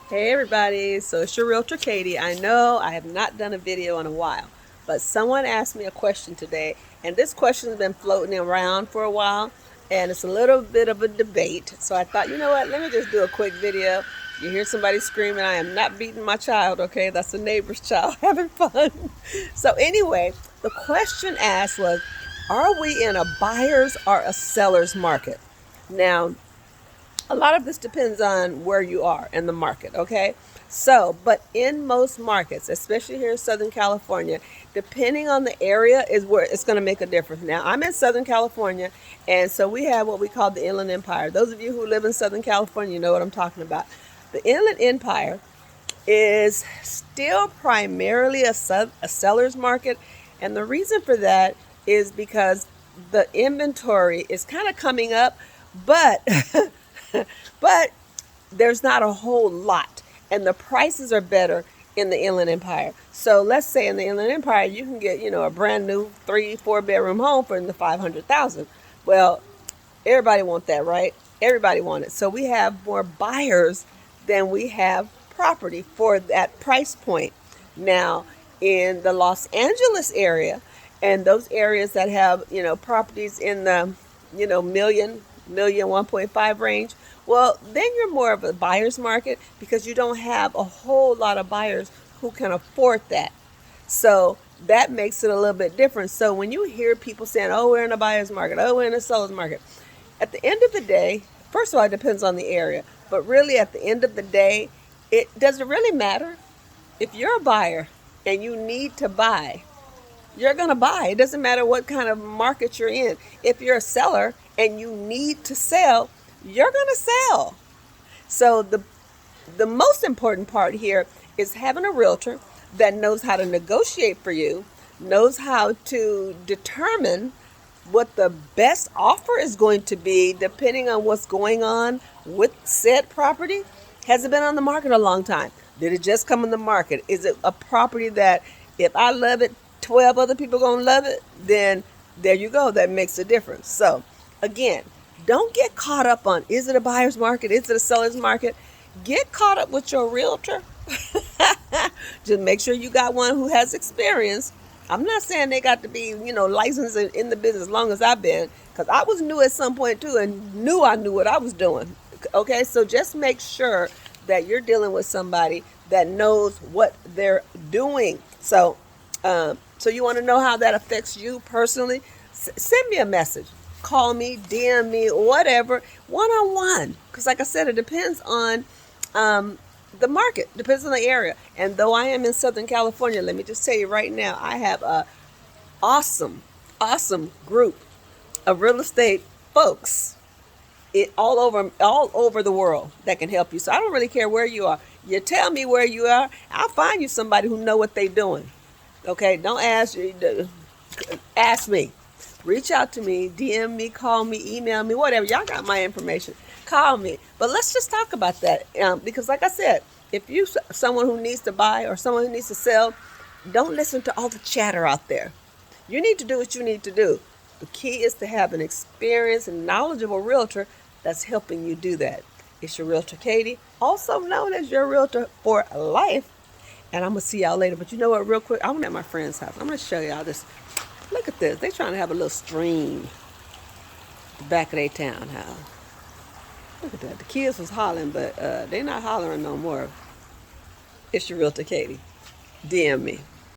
Hey everybody, so it's your realtor Katie. I know I have not done a video in a while, but someone asked me a question today, and this question has been floating around for a while, and it's a little bit of a debate. So I thought, you know what, let me just do a quick video. You hear somebody screaming, I am not beating my child, okay? That's the neighbor's child having fun. So anyway, the question asked was, are we in a buyer's or a seller's market? Now, a lot of this depends on where you are in the market, okay? So, but in most markets, especially here in Southern California, depending on the area is where it's going to make a difference. Now, I'm in Southern California, and so we have what we call the Inland Empire. Those of you who live in Southern California, you know what I'm talking about. The Inland Empire is still primarily a seller's market, and the reason for that is because the inventory is kind of coming up, but but there's not a whole lot, and the prices are better in the Inland Empire. So let's say in the Inland Empire, you can get a brand new 3-4 bedroom home for in the 500,000. Well, everybody want that, right? Everybody want it. So we have more buyers than we have property for that price point. Now, in the Los Angeles area and those areas that have, properties in the, million 1.5 range, well, then you're more of a buyer's market because you don't have a whole lot of buyers who can afford that. So that makes it a little bit different. So when you hear people saying, oh, we're in a buyer's market, oh, we're in a seller's market, at the end of the day, first of all, it depends on the area. But really, at the end of the day, it doesn't really matter. If you're a buyer and you need to buy, you're going to buy. It doesn't matter what kind of market you're in. If you're a seller and you need to sell, you're going to sell. So the most important part here is having a realtor that knows how to negotiate for you, knows how to determine what the best offer is going to be depending on what's going on with said property. Has it been on the market a long time? Did it just come on the market? Is it a property that if I love it, 12 other people gonna love it? Then there you go. That makes a difference. So again, don't get caught up on, is it a buyer's market? Is it a seller's market? Get caught up with your realtor. Just make sure you got one who has experience. I'm not saying they got to be, licensed in the business as long as I've been, because I was new at some point too and knew I knew what I was doing. Okay, so just make sure that you're dealing with somebody that knows what they're doing. So you want to know how that affects you personally? Send me a message. Call me, DM me, whatever, one on one. Because, like I said, it depends on the market, depends on the area. And though I am in Southern California, let me just tell you right now, I have a awesome group of real estate folks all over the world that can help you. So I don't really care where you are. You tell me where you are, I'll find you somebody who know what they're doing. Okay, don't ask me. Reach out to me, DM me, call me, email me, whatever. Y'all got my information. Call me. But let's just talk about that, because, like I said, if you someone who needs to buy or someone who needs to sell, don't listen to all the chatter out there. You need to do what you need to do. The key is to have an experienced and knowledgeable realtor that's helping you do that. It's your realtor Katie, also known as your realtor for life. And I'm going to see y'all later. But you know what, real quick, I'm at my friend's house. I'm going to show y'all this. Look at this. They're trying to have a little stream at the back of their townhouse. Look at that. The kids was hollering, but they're not hollering no more. It's your realtor Katie. DM me.